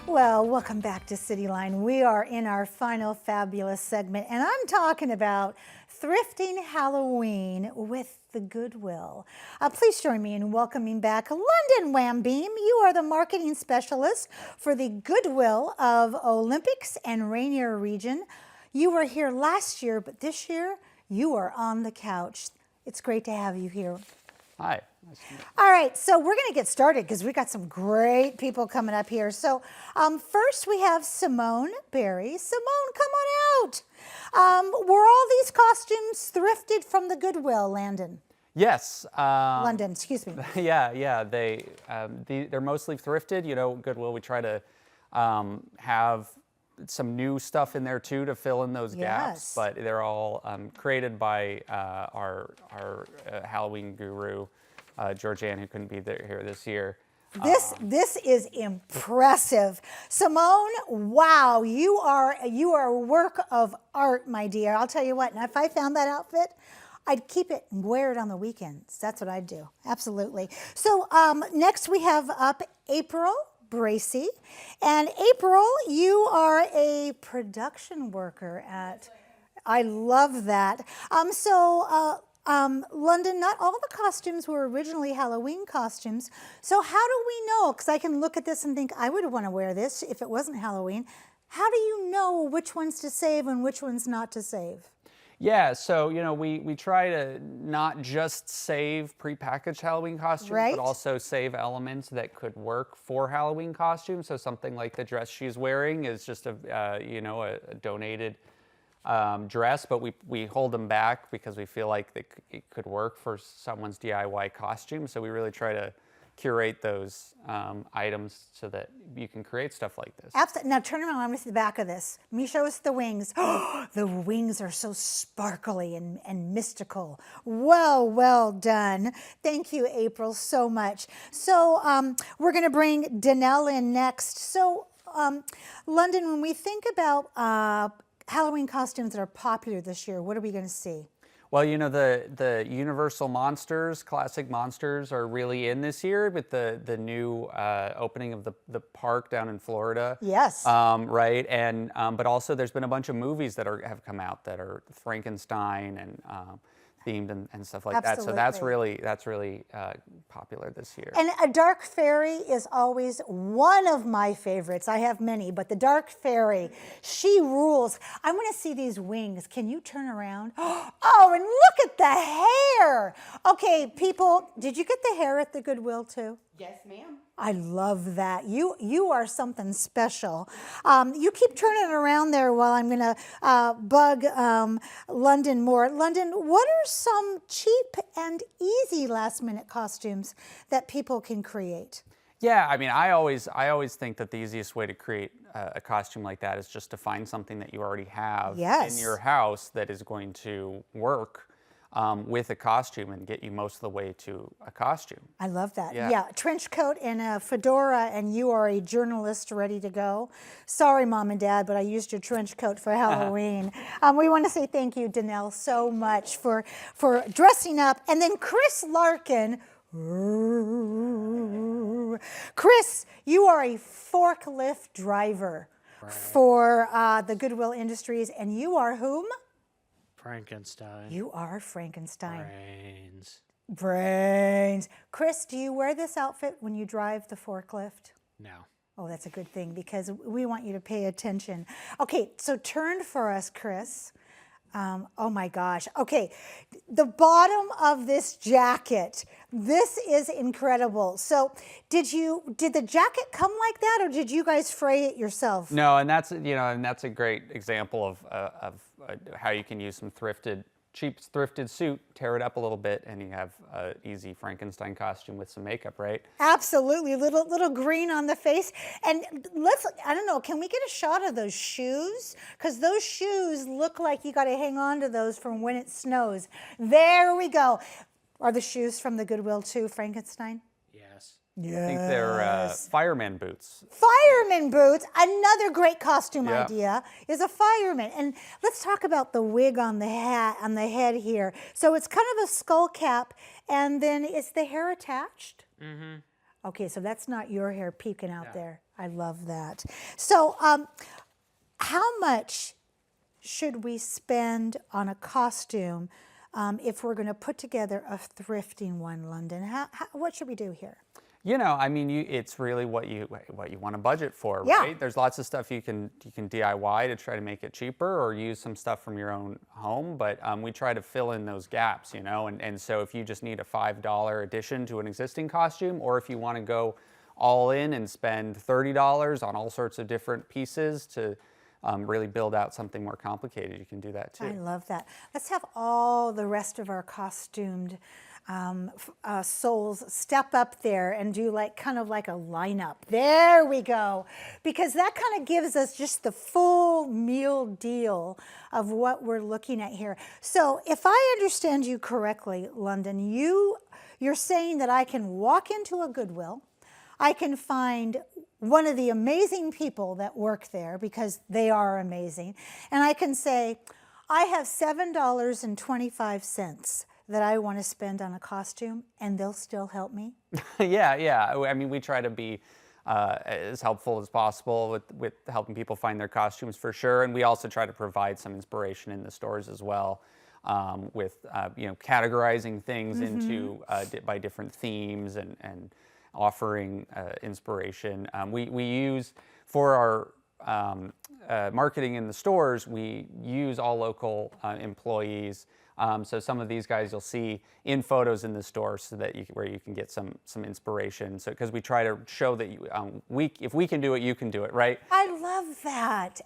Well, welcome back to Cityline. We are in our final fabulous segment, and I'm talking about thrifting Halloween with the Goodwill. Please join me in welcoming back London Wambeam. You are the marketing specialist for the Goodwill of Olympics and Rainier region. You were here last year, but this year you are on the couch. It's great to have you here. Hi. All right, so we're going to get started because we got some great people coming up here. So first we have Simone Berry. Simone, come on out. Were all these costumes thrifted from the Goodwill, Landon? Yes. London, excuse me. Yeah. They're mostly thrifted. You know, Goodwill, we try to have some new stuff in there too to fill in those gaps, but they're all created by our Halloween guru, Georgianne, who couldn't be here this year. This is impressive. Simone, wow, you are a work of art, my dear. I'll tell you what, and if I found that outfit, I'd keep it and wear it on the weekends. That's what I'd do, absolutely. So next we have up April Bracy. And April, you are a production worker at, I love that. London, not all the costumes were originally Halloween costumes. So how do we know? Because I can look at this and think, I would want to wear this if it wasn't Halloween. How do you know which ones to save and which ones not to save? Yeah, so, you know, we try to not just save prepackaged Halloween costumes, but also save elements that could work for Halloween costumes. So something like the dress she's wearing is just a donated dress, but we hold them back because we feel like it could work for someone's DIY costume. So we really try to curate those items so that you can create stuff like this. Absolutely. Now turn around, I want to see the back of this. Let me show us the wings. The wings are so sparkly and mystical. Well done. Thank you, April, so much. So we're going to bring Danelle in next. So London, when we think about Halloween costumes that are popular this year, what are we going to see? Well, you know, the Universal monsters, classic monsters, are really in this year with the new opening of the park down in Florida. Yes. Right, and but also there's been a bunch of movies that have come out that are Frankenstein and themed and stuff like that. So that's really popular this year. And a dark fairy is always one of my favorites. I have many, but the dark fairy, she rules. I want to see these wings. Can you turn around? Oh, and look at the hair. Okay, people, did you get the hair at the Goodwill too? Yes, ma'am. I love that. You are something special. You keep turning around there while I'm going to bug London more. London, what are some cheap and easy last-minute costumes that people can create? Yeah, I mean, I always think that the easiest way to create a costume like that is just to find something that you already have in your house that is going to work with a costume and get you most of the way to a costume. I love that. Yeah, trench coat and a fedora, and you are a journalist ready to go. Sorry, Mom and Dad, but I used your trench coat for Halloween. We want to say thank you, Danelle, so much for dressing up. And then Chris Larkin. Chris, you are a forklift driver for the Goodwill Industries, and you are whom? Frankenstein. You are Frankenstein. Brains. Chris, do you wear this outfit when you drive the forklift? No. Oh, that's a good thing because we want you to pay attention. Okay, so turn for us, Chris. Oh my gosh. Okay, the bottom of this jacket. This is incredible. So did the jacket come like that, or did you guys fray it yourself? No, and that's a great example of how you can use some cheap thrifted suit, tear it up a little bit, and you have an easy Frankenstein costume with some makeup, right? Absolutely, little green on the face. And I don't know, can we get a shot of those shoes? Because those shoes look like you got to hang on to those from when it snows. There we go. Are the shoes from the Goodwill too, Frankenstein? Yes. Yes. I think they're fireman boots. Fireman boots. Another great costume idea is a fireman. And let's talk about the wig on the head here. So it's kind of a skull cap, and then is the hair attached? Mm-hmm. Okay, so that's not your hair peeking out there. I love that. So how much should we spend on a costume if we're going to put together a thrifting one, London? What should we do here? You know, I mean, it's really what you want to budget for, Yeah. right? There's lots of stuff you can DIY to try to make it cheaper, or use some stuff from your own home. But we try to fill in those gaps, you know. And so if you just need a $5 addition to an existing costume, or if you want to go all in and spend $30 on all sorts of different pieces to really build out something more complicated, you can do that too. I love that. Let's have all the rest of our costumed souls step up there and do kind of like a lineup. There we go. Because that kind of gives us just the full meal deal of what we're looking at here. So if I understand you correctly, London, you're saying that I can walk into a Goodwill, I can find one of the amazing people that work there, because they are amazing, and I can say, I have $7.25 that I want to spend on a costume, and they'll still help me? Yeah. I mean, we try to be as helpful as possible with helping people find their costumes, for sure. And we also try to provide some inspiration in the stores as well, with categorizing things into by different themes and offering inspiration. We use, for our marketing in the stores, we use all local employees. So some of these guys you'll see in photos in the store, so that where you can get some inspiration. So because we try to show that if we can do it, you can do it, right? I love that.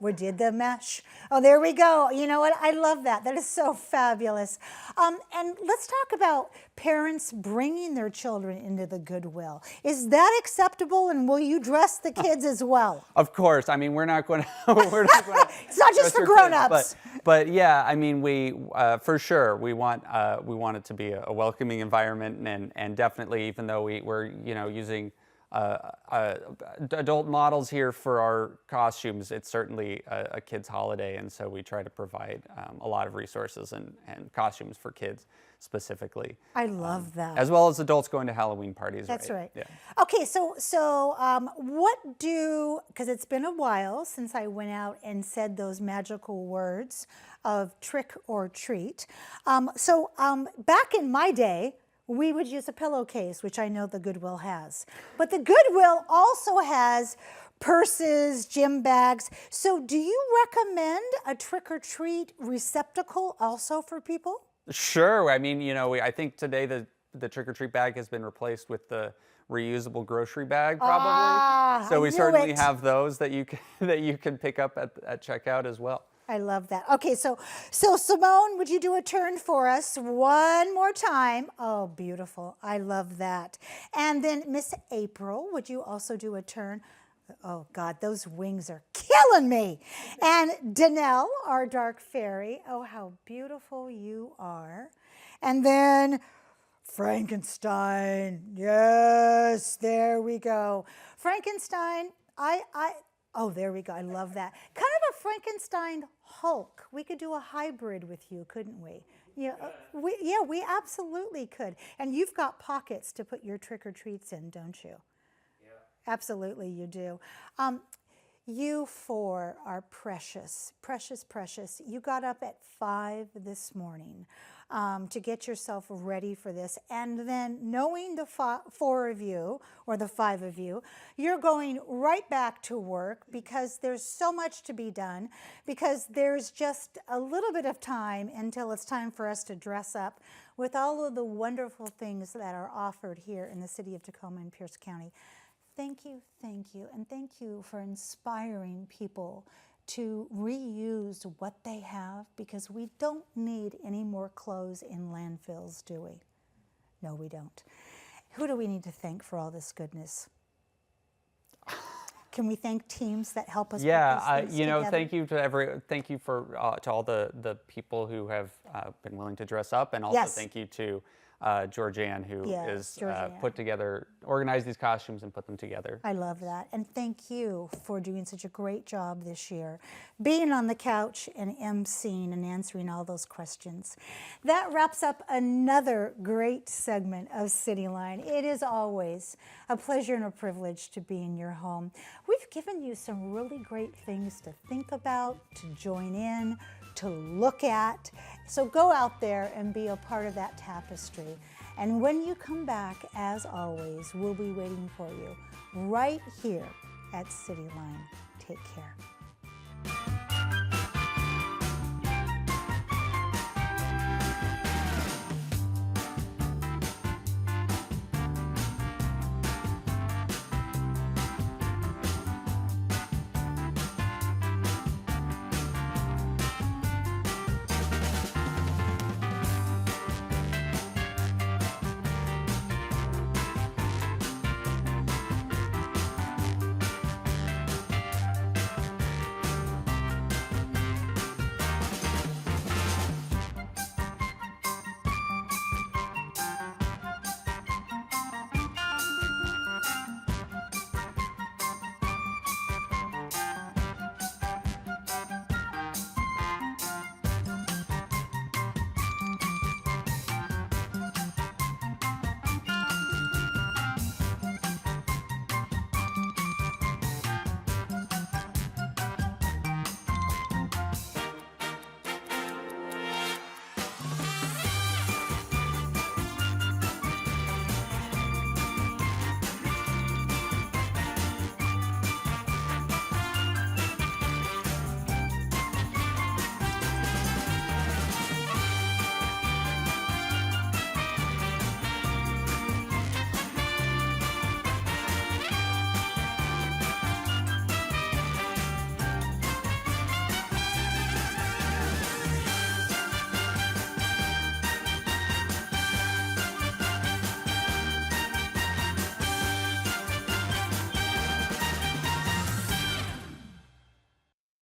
We did the mesh. Oh, there we go. You know what? I love that. That is so fabulous. And let's talk about parents bringing their children into the Goodwill. Is that acceptable? And will you dress the kids as well? Of course. I mean, we're not going to. It's not just for grown-ups. But yeah, I mean, we for sure we want it to be a welcoming environment, and definitely, even though we're using adult models here for our costumes, it's certainly a kids' holiday, and so we try to provide a lot of resources and costumes for kids specifically. I love that. As well as adults going to Halloween parties. That's right. Yeah. Okay, so because it's been a while since I went out and said those magical words of trick or treat. Back in my day, we would use a pillowcase, which I know the Goodwill has. But the Goodwill also has purses, gym bags. So do you recommend a trick-or-treat receptacle also for people? Sure. I mean, I think today the trick-or-treat bag has been replaced with the reusable grocery bag, probably. So we certainly have those that you can pick up at checkout as well. I love that. Okay, so Simone, would you do a turn for us one more time? Oh, beautiful. I love that. And then Miss April, would you also do a turn? Oh, God, those wings are killing me. And Danelle, our dark fairy. Oh, how beautiful you are. And then Frankenstein. Yes, there we go. Frankenstein, oh, there we go. I love that. Kind of a Frankenstein Hulk. We could do a hybrid with you, couldn't we? Yeah, we absolutely could. And you've got pockets to put your trick-or-treats in, don't you? Yeah. Absolutely, you do. You four are precious, precious, precious. You got up at 5 this morning to get yourself ready for this. And then knowing the 4 of you, or the 5 of you, you're going right back to work, because there's so much to be done, because there's just a little bit of time until it's time for us to dress up with all of the wonderful things that are offered here in the city of Tacoma and Pierce County. Thank you, and thank you for inspiring people to reuse what they have, because we don't need any more clothes in landfills, do we? No, we don't. Who do we need to thank for all this goodness? Can we thank teams that help us? Yeah, put these together? thank you to all the people who have been willing to dress up, and also thank you to Georgianne, who Yes, is Georgianne. organized these costumes and put them together. I love that. And thank you for doing such a great job this year, being on the couch and emceeing and answering all those questions. That wraps up another great segment of Cityline. It is always a pleasure and a privilege to be in your home. We've given you some really great things to think about, to join in, to look at. So go out there and be a part of that tapestry. And when you come back, as always, we'll be waiting for you right here at Cityline. Take care.